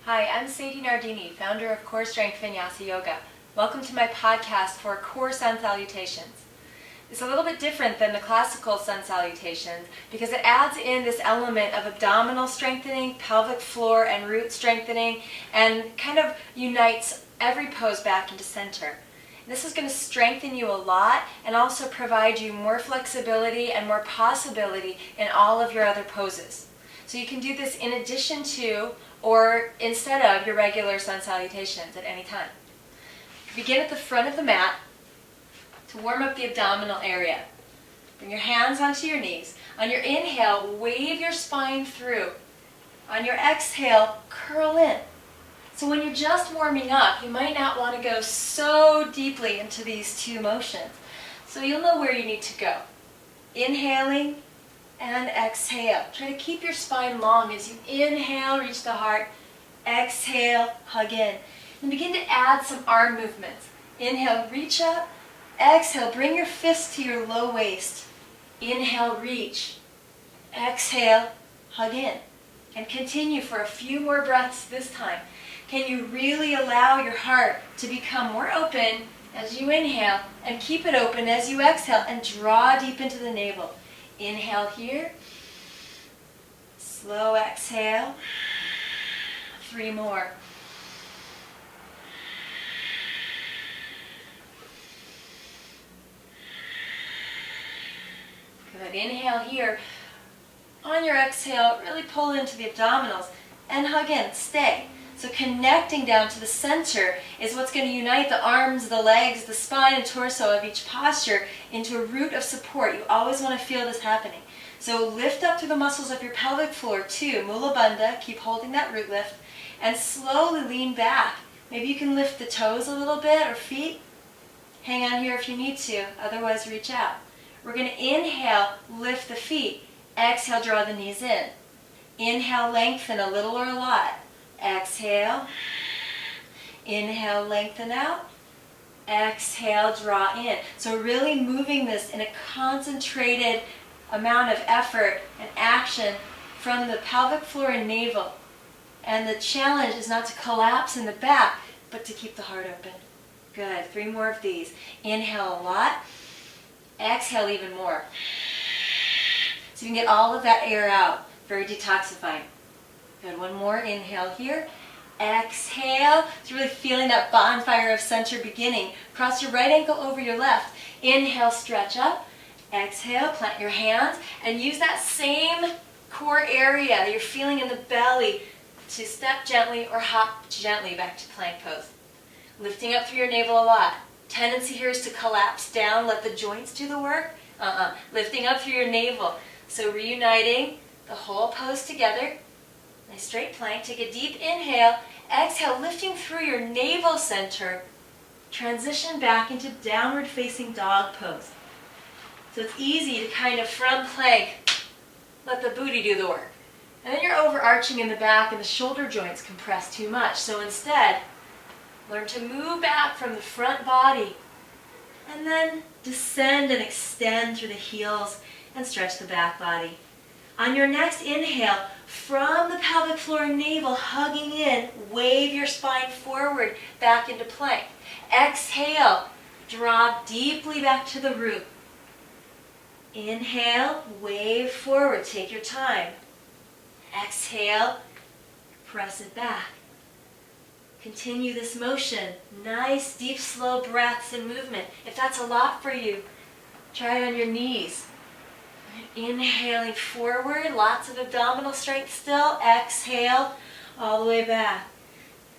Hi, I'm Sadie Nardini, founder of Core Strength Vinyasa Yoga. Welcome to my podcast for Core Sun Salutations. It's a little bit different than the classical sun salutations because it adds in this element of abdominal strengthening, pelvic floor and root strengthening, and kind of unites every pose back into center. This is going to strengthen you a lot and also provide you more flexibility and more possibility in all of your other poses. So you can do this in addition to or instead of your regular sun salutations at any time. Begin at the front of the mat to warm up the abdominal area. Bring your hands onto your knees. On your inhale, wave your spine through. On your exhale, curl in. So when you're just warming up, you might not want to go so deeply into these two motions. So you'll know where you need to go. Inhaling and exhale. Try to keep your spine long as you inhale, reach the heart. Exhale, hug in. And begin to add some arm movements. Inhale, reach up. Exhale, bring your fist to your low waist. Inhale, reach. Exhale, hug in. And continue for a few more breaths this time. Can you really allow your heart to become more open as you inhale and keep it open as you exhale and draw deep into the navel. Inhale here. Slow exhale. 3 more. Good. Inhale here. On your exhale, really pull into the abdominals and hug in. Stay. So connecting down to the center is what's going to unite the arms, the legs, the spine, and torso of each posture into a root of support. You always want to feel this happening. So lift up through the muscles of your pelvic floor too. Mula Bandha, keep holding that root lift, and slowly lean back. Maybe you can lift the toes a little bit or feet. Hang on here if you need to, otherwise reach out. We're going to inhale, lift the feet. Exhale, draw the knees in. Inhale, lengthen a little or a lot. Exhale. Inhale, lengthen out. Exhale, draw in. So really moving this in a concentrated amount of effort and action from the pelvic floor and navel. And the challenge is not to collapse in the back, but to keep the heart open. Good. 3 more of these. Inhale a lot. Exhale even more. So you can get all of that air out. Very detoxifying. Good. 1 more. Inhale here. Exhale. So really feeling that bonfire of center beginning. Cross your right ankle over your left. Inhale, stretch up. Exhale, plant your hands. And use that same core area that you're feeling in the belly to step gently or hop gently back to plank pose. Lifting up through your navel a lot. Tendency here is to collapse down. Let the joints do the work. Lifting up through your navel. So reuniting the whole pose together. Nice straight plank. Take a deep inhale. Exhale, lifting through your navel center. Transition back into downward facing dog pose. So it's easy to kind of from plank, let the booty do the work. And then you're overarching in the back and the shoulder joints compress too much. So instead, learn to move back from the front body. And then descend and extend through the heels and stretch the back body. On your next inhale, from the pelvic floor and navel, hugging in, wave your spine forward, back into plank. Exhale, draw deeply back to the root. Inhale, wave forward, take your time. Exhale, press it back. Continue this motion. Nice, deep, slow breaths and movement. If that's a lot for you, try it on your knees. Inhaling forward, lots of abdominal strength still. Exhale, all the way back.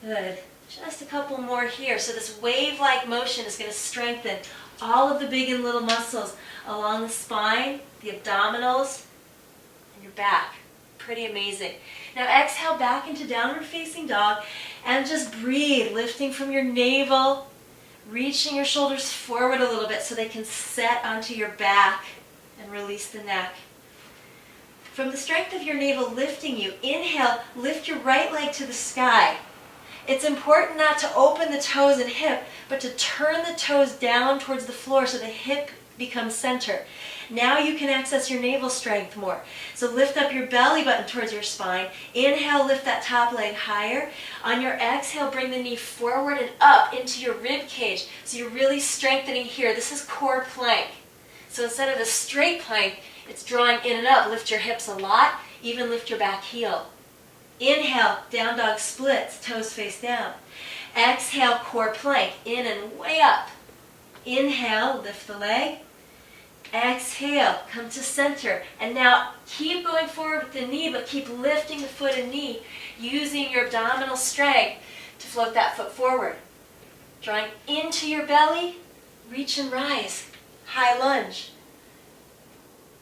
Good. Just a couple more here. So this wave-like motion is going to strengthen all of the big and little muscles along the spine, the abdominals, and your back. Pretty amazing. Now exhale back into downward facing dog and just breathe, lifting from your navel, reaching your shoulders forward a little bit so they can set onto your back. And release the neck. From the strength of your navel lifting you, inhale, lift your right leg to the sky. It's important not to open the toes and hip, but to turn the toes down towards the floor so the hip becomes center. Now you can access your navel strength more. So lift up your belly button towards your spine. Inhale, lift that top leg higher. On your exhale, bring the knee forward and up into your rib cage. So you're really strengthening here. This is core plank. So instead of a straight plank, it's drawing in and up. Lift your hips a lot. Even lift your back heel. Inhale, down dog splits, toes face down. Exhale, core plank, in and way up. Inhale, lift the leg. Exhale, come to center. And now keep going forward with the knee, but keep lifting the foot and knee, using your abdominal strength to float that foot forward. Drawing into your belly, reach and rise. High lunge.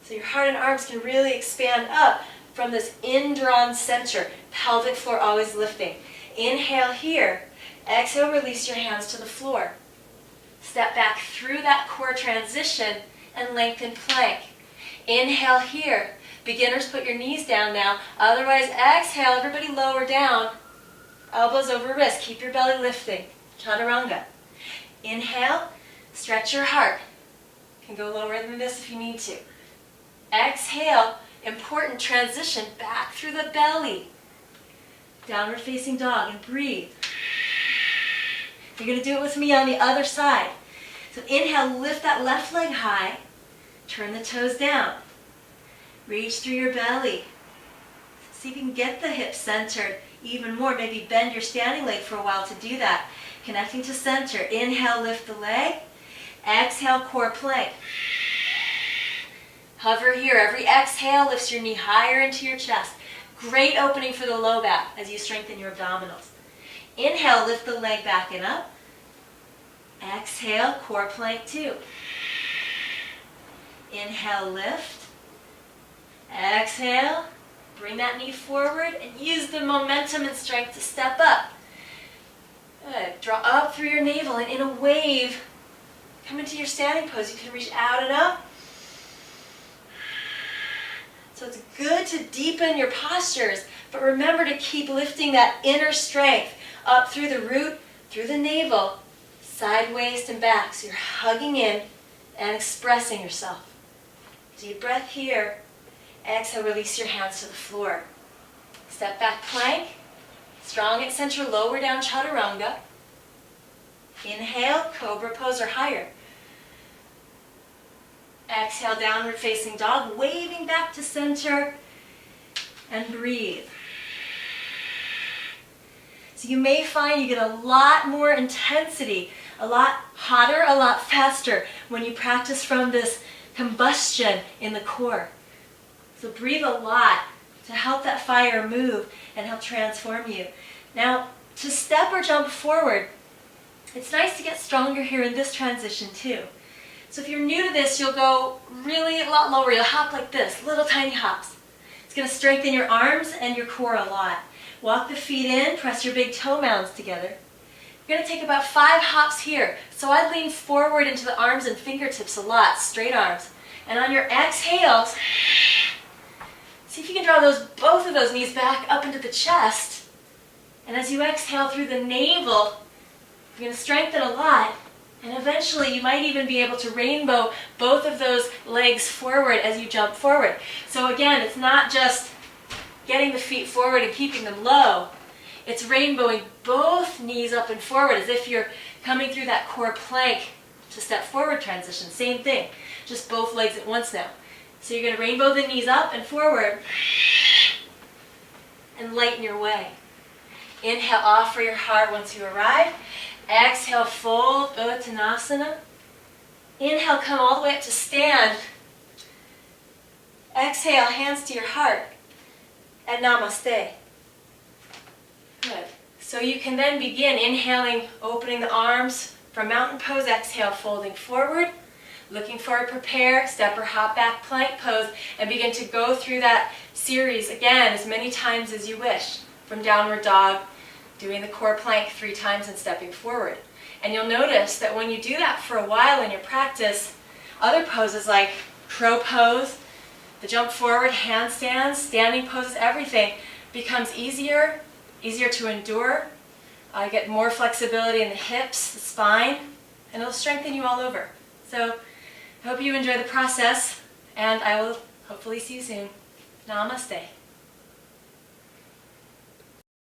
So your heart and arms can really expand up from this in-drawn center. Pelvic floor always lifting. Inhale here. Exhale, release your hands to the floor. Step back through that core transition and lengthen plank. Inhale here. Beginners, put your knees down now. Otherwise, exhale, everybody lower down. Elbows over wrist. Keep your belly lifting. Chaturanga. Inhale, stretch your heart. You can go lower than this if you need to. Exhale, important transition back through the belly. Downward facing dog and breathe. You're going to do it with me on the other side. So inhale, lift that left leg high. Turn the toes down. Reach through your belly. See if you can get the hips centered even more. Maybe bend your standing leg for a while to do that. Connecting to center. Inhale, lift the leg. Exhale, core plank. Hover here. Every exhale lifts your knee higher into your chest. Great opening for the low back as you strengthen your abdominals. Inhale, lift the leg back and up. Exhale, core plank 2. Inhale, lift. Exhale, bring that knee forward and use the momentum and strength to step up. Good. Draw up through your navel and in a wave, come into your standing pose. You can reach out and up. So it's good to deepen your postures, but remember to keep lifting that inner strength up through the root, through the navel, side waist and back. So you're hugging in and expressing yourself. Deep breath here. Exhale, release your hands to the floor. Step back plank. Strong at center, lower down chaturanga. Inhale, cobra pose or higher. Exhale, downward facing dog, waving back to center, and breathe. So you may find you get a lot more intensity, a lot hotter, a lot faster when you practice from this combustion in the core. So breathe a lot to help that fire move and help transform you. Now, to step or jump forward, it's nice to get stronger here in this transition too. So if you're new to this, you'll go really a lot lower. You'll hop like this, little tiny hops. It's going to strengthen your arms and your core a lot. Walk the feet in, press your big toe mounds together. You're going to take about 5 hops here. So I lean forward into the arms and fingertips a lot, straight arms. And on your exhales, see if you can draw both of those knees back up into the chest. And as you exhale through the navel, you're going to strengthen a lot. And eventually you might even be able to rainbow both of those legs forward as you jump forward. So again, it's not just getting the feet forward and keeping them low. It's rainbowing both knees up and forward as if you're coming through that core plank to step forward transition. Same thing, just both legs at once now. So you're going to rainbow the knees up and forward and lighten your way. Inhale, offer your heart once you arrive. Exhale, fold, Uttanasana. Inhale, come all the way up to stand. Exhale, hands to your heart. And Namaste. Good. So you can then begin inhaling, opening the arms from mountain pose. Exhale, folding forward. Looking forward, prepare, step or hop back plank pose, and begin to go through that series again as many times as you wish. From downward dog, doing the core plank 3 times and stepping forward. And you'll notice that when you do that for a while in your practice, other poses like crow pose, the jump forward, handstands, standing poses, everything becomes easier to endure. You get more flexibility in the hips, the spine, and it'll strengthen you all over. So I hope you enjoy the process, and I will hopefully see you soon. Namaste.